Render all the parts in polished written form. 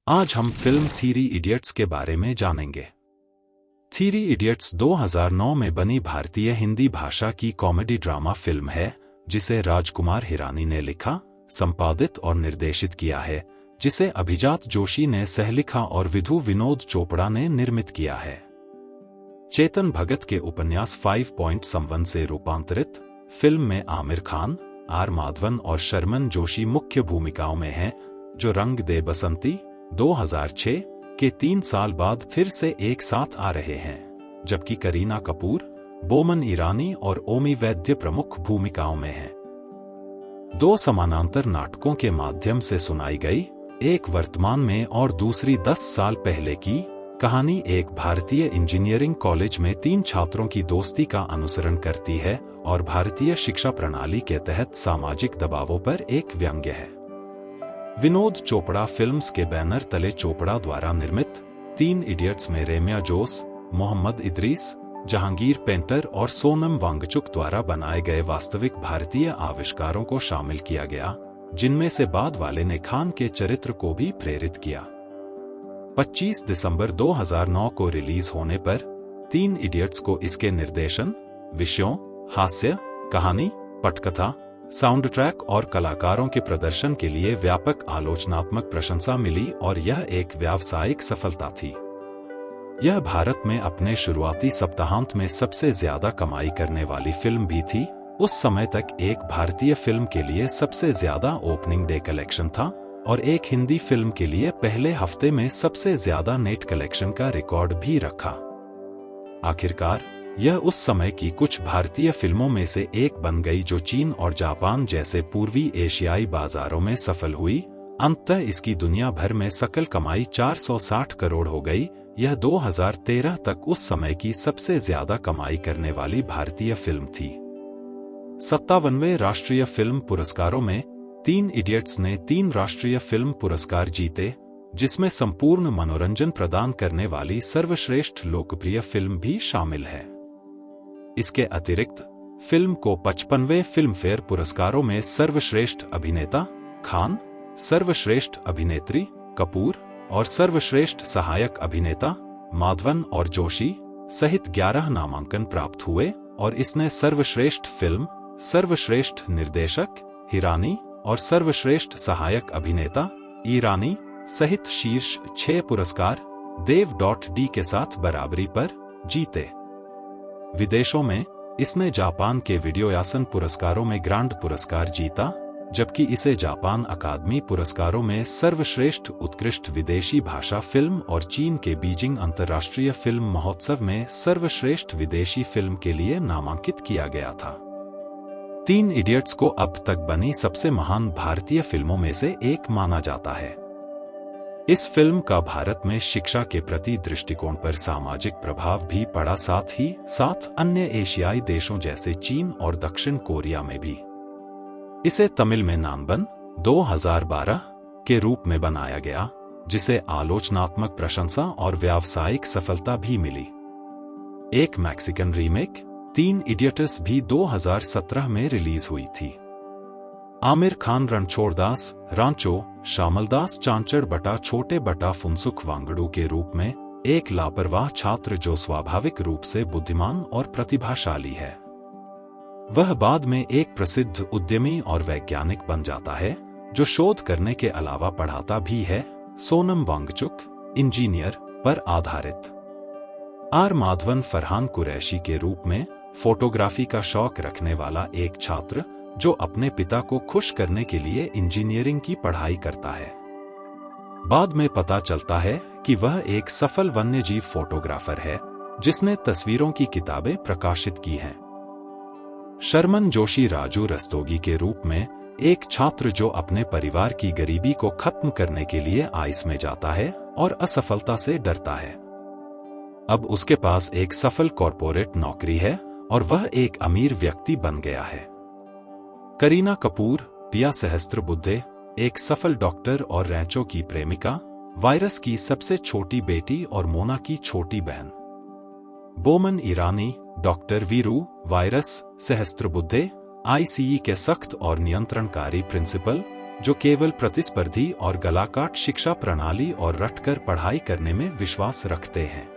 आज हम film three idiots के बारे में जानेंगे। थ्री इडियट्स 2009 में बनी भारतीय हिंदी भाषा की कॉमेडी ड्रामा फिल्म है जिसे राजकुमार हिरानी ने लिखा, संपादित और निर्देशित किया है, जिसे अभिजात जोशी ने सहलिखा और विधु विनोद चोपड़ा ने निर्मित किया है। चेतन भगत के उपन्यास 5 पॉइंट संवन से रूपांतरित फिल्म में आमिर खान, आर माधवन और शर्मन जोशी मुख्य भूमिकाओं में हैं, जो रंग दे बसंती 2006 के 3 साल बाद फिर से एक साथ आ रहे हैं, जबकि करीना कपूर, बोमन ईरानी और ओमी वैद्य प्रमुख भूमिकाओं में हैं। 2 समानांतर नाटकों के माध्यम से सुनाई गई, एक वर्तमान में और दूसरी 10 साल पहले की कहानी एक भारतीय इंजीनियरिंग कॉलेज में 3 छात्रों की दोस्ती का अनुसरण करती है और भारतीय शिक्षा प्रणाली के तहत सामाजिक दबावों पर एक व्यंग्य है। विनोद चोपड़ा फिल्म्स के बैनर तले चोपड़ा द्वारा निर्मित 3 इडियट्स में रेम्या जोस, मोहम्मद इदरीस, जहांगीर पेंटर और सोनम वांगचुक द्वारा बनाए गए वास्तविक भारतीय आविष्कारों को शामिल किया गया, जिनमें से बाद वाले ने खान के चरित्र को भी प्रेरित किया। 25 दिसंबर 2009 को रिलीज होने पर 3 इडियट्स को इसके निर्देशन, विषयों, हास्य, कहानी, पटकथा, साउंड ट्रैक और कलाकारों के प्रदर्शन के लिए व्यापक आलोचनात्मक प्रशंसा मिली और यह एक व्यावसायिक सफलता थी। यह भारत में अपने शुरुआती सप्ताहांत में सबसे ज्यादा कमाई करने वाली फिल्म भी थी। उस समय तक एक भारतीय फिल्म के लिए सबसे ज्यादा ओपनिंग डे कलेक्शन था और एक हिंदी फिल्म के लिए पहले हफ्ते में सबसे ज्यादा नेट कलेक्शन का रिकॉर्ड भी रखा। आखिरकार यह उस समय की कुछ भारतीय फिल्मों में से एक बन गई जो चीन और जापान जैसे पूर्वी एशियाई बाजारों में सफल हुई। अंततः इसकी दुनिया भर में सकल कमाई 460 करोड़ हो गई। यह 2013 तक उस समय की सबसे ज्यादा कमाई करने वाली भारतीय फिल्म थी। 57वें राष्ट्रीय फिल्म पुरस्कारों में 3 इडियट्स ने 3 राष्ट्रीय फिल्म पुरस्कार जीते, जिसमें संपूर्ण मनोरंजन प्रदान करने वाली सर्वश्रेष्ठ लोकप्रिय फिल्म भी शामिल है। इसके अतिरिक्त फिल्म को 55वें फिल्मफेयर पुरस्कारों में सर्वश्रेष्ठ अभिनेता खान, सर्वश्रेष्ठ अभिनेत्री कपूर और सर्वश्रेष्ठ सहायक अभिनेता माधवन और जोशी सहित 11 नामांकन प्राप्त हुए और इसने सर्वश्रेष्ठ फिल्म, सर्वश्रेष्ठ निर्देशक हिरानी और सर्वश्रेष्ठ सहायक अभिनेता ईरानी सहित शीर्ष 6 पुरस्कार देव.डी के साथ बराबरी पर जीते। विदेशों में इसने जापान के वीडियोयासन पुरस्कारों में ग्रांड पुरस्कार जीता, जबकि इसे जापान अकादमी पुरस्कारों में सर्वश्रेष्ठ उत्कृष्ट विदेशी भाषा फिल्म और चीन के बीजिंग अंतर्राष्ट्रीय फिल्म महोत्सव में सर्वश्रेष्ठ विदेशी फिल्म के लिए नामांकित किया गया था। 3 इडियट्स को अब तक बनी सबसे महान भारतीय फिल्मों में से एक माना जाता है। इस फिल्म का भारत में शिक्षा के प्रति दृष्टिकोण पर सामाजिक प्रभाव भी पड़ा, साथ ही साथ अन्य एशियाई देशों जैसे चीन और दक्षिण कोरिया में भी। इसे तमिल में नानबन 2012 के रूप में बनाया गया, जिसे आलोचनात्मक प्रशंसा और व्यावसायिक सफलता भी मिली। एक मैक्सिकन रीमेक 3 इडियट्स भी 2017 में रिलीज हुई थी। आमिर खान रणछोड़दास रांचो श्यामलदास चांचड़ बटा छोटे बटा फुनसुक वांगड़ू के रूप में एक लापरवाह छात्र जो स्वाभाविक रूप से बुद्धिमान और प्रतिभाशाली है। वह बाद में एक प्रसिद्ध उद्यमी और वैज्ञानिक बन जाता है, जो शोध करने के अलावा पढ़ाता भी है। सोनम वांगचुक इंजीनियर पर आधारित। आर माधवन फरहान कुरैशी के रूप में फोटोग्राफी का शौक रखने वाला एक छात्र जो अपने पिता को खुश करने के लिए इंजीनियरिंग की पढ़ाई करता है। बाद में पता चलता है कि वह एक सफल वन्यजीव फोटोग्राफर है, जिसने तस्वीरों की किताबें प्रकाशित की हैं। शर्मन जोशी राजू रस्तोगी के रूप में एक छात्र जो अपने परिवार की गरीबी को खत्म करने के लिए आइस में जाता है और असफलता से डरता है। अब उसके पास एक सफल कॉर्पोरेट नौकरी है और वह एक अमीर व्यक्ति बन गया है। करीना कपूर पिया सहस्त्रबुद्धे एक सफल डॉक्टर और रैंचो की प्रेमिका, वायरस की सबसे छोटी बेटी और मोना की छोटी बहन। Boman Irani doctor Viru, Virus Sahastrabuddhe, ICE के सख्त और नियंत्रणकारी प्रिंसिपल, जो केवल प्रतिस्पर्धी और गलाकाट शिक्षा प्रणाली और रटकर पढ़ाई करने में विश्वास रखते हैं।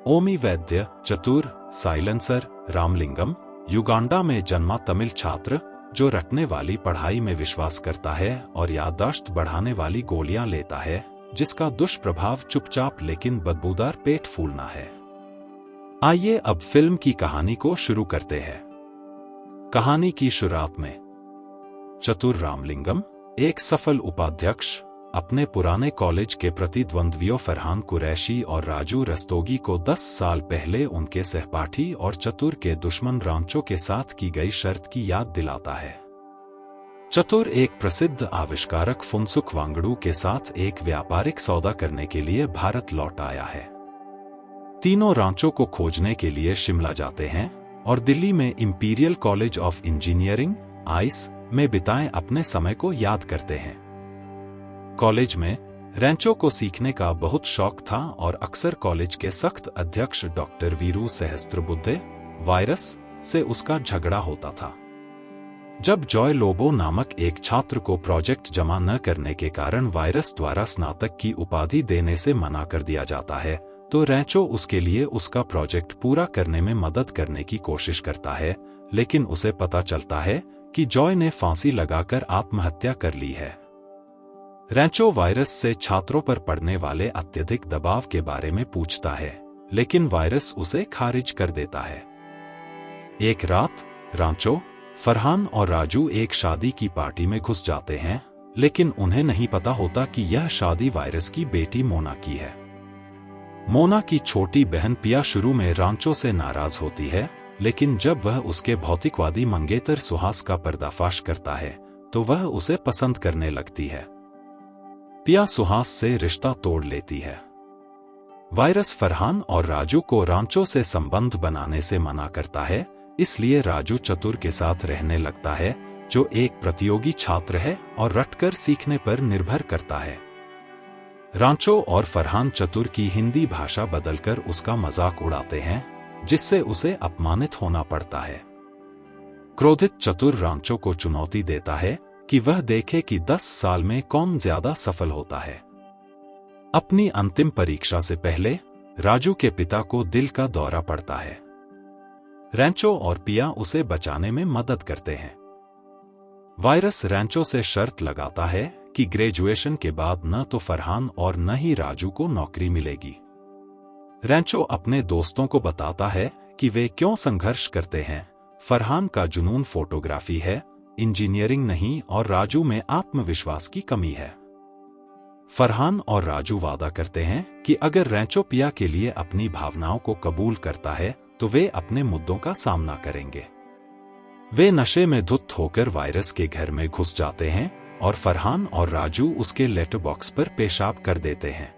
ओमी वैद्य, चतुर, साइलेंसर, रामलिंगम, युगांडा में जन्मा तमिल छात्र जो रटने वाली पढ़ाई में विश्वास करता है और याददाश्त बढ़ाने वाली गोलियां लेता है, जिसका दुष्प्रभाव चुपचाप लेकिन बदबूदार पेट फूलना है। आइए अब फिल्म की कहानी को शुरू करते हैं। कहानी की शुरुआत में चतुर रामलिंगम, एक सफल उपाध्यक्ष, अपने पुराने कॉलेज के प्रतिद्वंद्वियों फरहान कुरैशी और राजू रस्तोगी को 10 साल पहले उनके सहपाठी और चतुर के दुश्मन रांचो के साथ की गई शर्त की याद दिलाता है। चतुर एक प्रसिद्ध आविष्कारक फुनसुक वांगडू के साथ एक व्यापारिक सौदा करने के लिए भारत लौट आया है। तीनों रांचो को खोजने के लिए शिमला जाते हैं और दिल्ली में imperial college of engineering ice में बिताए अपने समय को याद करते हैं। कॉलेज में रैंचो को सीखने का बहुत शौक था और अक्सर कॉलेज के सख्त अध्यक्ष डॉक्टर वीरू सहस्त्रबुद्धे वायरस से उसका झगड़ा होता था। जब जॉय लोबो नामक एक छात्र को प्रोजेक्ट जमा न करने के कारण वायरस द्वारा स्नातक की उपाधि देने से मना कर दिया जाता है, तो रैंचो उसके लिए उसका प्रोजेक्ट पूरा करने में मदद करने की कोशिश करता है, लेकिन उसे पता चलता है कि जॉय ने फांसी लगाकर आत्महत्या कर ली है। रैंचो वायरस से छात्रों पर पड़ने वाले अत्यधिक दबाव के बारे में पूछता है, लेकिन वायरस उसे खारिज कर देता है। एक रात रैंचो, फरहान और राजू एक शादी की पार्टी में घुस जाते हैं, लेकिन उन्हें नहीं पता होता कि यह शादी वायरस की बेटी मोना की है। मोना की छोटी बहन पिया शुरू में रैंचो से नाराज होती है, लेकिन जब वह उसके भौतिकवादी मंगेतर सुहास का पर्दाफाश करता है, तो वह उसे पसंद करने लगती है। पिया सुहास से रिश्ता तोड़ लेती है। वायरस फरहान और राजू को रैंचो से संबंध बनाने से मना करता है, इसलिए राजू चतुर के साथ रहने लगता है, जो एक प्रतियोगी छात्र है और रटकर सीखने पर निर्भर करता है। रैंचो और फरहान चतुर की हिंदी भाषा बदलकर उसका मजाक उड़ाते हैं, जिससे उसे अपमानित होना पड़ता है। क्रोधित चतुर रैंचो को चुनौती देता है कि वह देखे कि 10 साल में कौन ज्यादा सफल होता है। अपनी अंतिम परीक्षा से पहले राजू के पिता को दिल का दौरा पड़ता है। रैंचो और पिया उसे बचाने में मदद करते हैं। वायरस रैंचो से शर्त लगाता है कि ग्रेजुएशन के बाद न तो फरहान और न ही राजू को नौकरी मिलेगी। रैंचो अपने दोस्तों को बताता है कि वे क्यों संघर्ष करते हैं। फरहान का जुनून फोटोग्राफी है, इंजीनियरिंग नहीं, और राजू में आत्मविश्वास की कमी है। फरहान और राजू वादा करते हैं कि अगर रैंचो पिया के लिए अपनी भावनाओं को कबूल करता है, तो वे अपने मुद्दों का सामना करेंगे। वे नशे में धुत होकर वायरस के घर में घुस जाते हैं और फरहान और राजू उसके लेटर बॉक्स पर पेशाब कर देते हैं।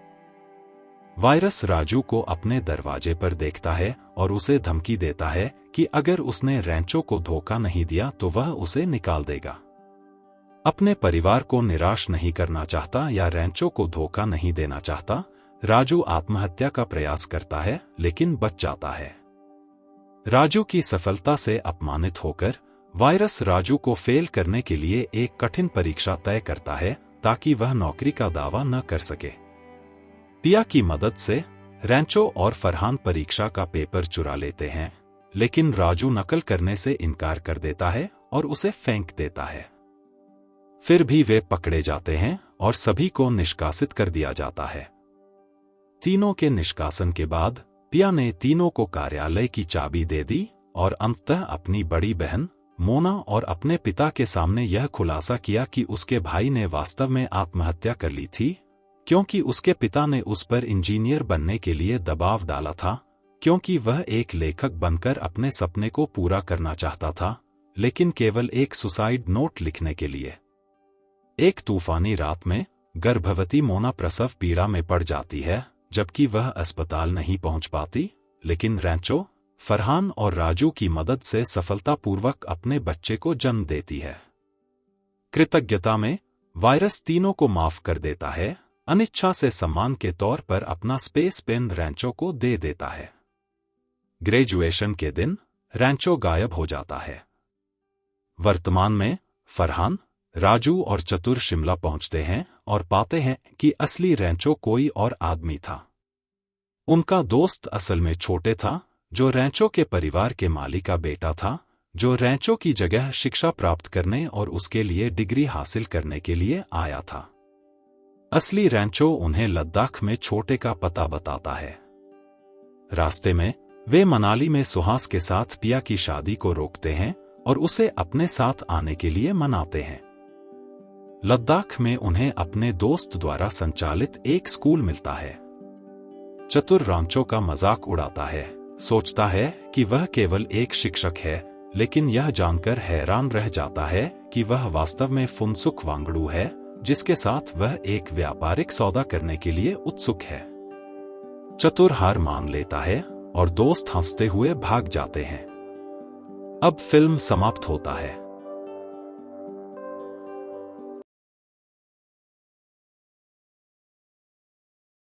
वायरस राजू को अपने दरवाजे पर देखता है और उसे धमकी देता है कि अगर उसने रैंचो को धोखा नहीं दिया तो वह उसे निकाल देगा। अपने परिवार को निराश नहीं करना चाहता या रैंचो को धोखा नहीं देना चाहता, राजू आत्महत्या का प्रयास करता है, लेकिन बच जाता है। राजू की सफलता से अपमानित होकर वायरस राजू को फेल करने के लिए एक कठिन परीक्षा तय करता है, ताकि वह नौकरी का दावा न कर सके। पिया की मदद से रैंचो और फरहान परीक्षा का पेपर चुरा लेते हैं, लेकिन राजू नकल करने से इनकार कर देता है और उसे फेंक देता है। फिर भी वे पकड़े जाते हैं और सभी को निष्कासित कर दिया जाता है। तीनों के निष्कासन के बाद पिया ने तीनों को कार्यालय की चाबी दे दी और अंततः अपनी बड़ी बहन मोना और अपने पिता के सामने यह खुलासा किया कि उसके भाई ने वास्तव में आत्महत्या कर ली थी, क्योंकि उसके पिता ने उस पर इंजीनियर बनने के लिए दबाव डाला था, क्योंकि वह एक लेखक बनकर अपने सपने को पूरा करना चाहता था, लेकिन केवल एक सुसाइड नोट लिखने के लिए। एक तूफानी रात में गर्भवती मोना प्रसव पीड़ा में पड़ जाती है, जबकि वह अस्पताल नहीं पहुंच पाती, लेकिन रैंचो, फरहान और राजू की मदद से सफलतापूर्वक अपने बच्चे को जन्म देती है। कृतज्ञता में वायरस तीनों को माफ कर देता है, अनिच्छा से सम्मान के तौर पर अपना स्पेस पेन रैंचो को दे देता है। ग्रेजुएशन के दिन रैंचो गायब हो जाता है। वर्तमान में फरहान, राजू और चतुर शिमला पहुंचते हैं और पाते हैं कि असली रैंचो कोई और आदमी था। उनका दोस्त असल में छोटे था, जो रैंचो के परिवार के मालिक का बेटा था, जो रैंचो की जगह शिक्षा प्राप्त करने और उसके लिए डिग्री हासिल करने के लिए आया था। असली रैंचो उन्हें लद्दाख में छोटे का पता बताता है। रास्ते में वे मनाली में सुहास के साथ पिया की शादी को रोकते हैं और उसे अपने साथ आने के लिए मनाते हैं। लद्दाख में उन्हें अपने दोस्त द्वारा संचालित एक स्कूल मिलता है। चतुर रैंचो का मजाक उड़ाता है, सोचता है कि वह केवल एक शिक्षक है, लेकिन यह जानकर हैरान रह जाता है कि वह वास्तव में फुनसुक वांगडू है, जिसके साथ वह एक व्यापारिक सौदा करने के लिए उत्सुक है। चतुर हार मान लेता है और दोस्त हंसते हुए भाग जाते हैं। अब फिल्म समाप्त होता है।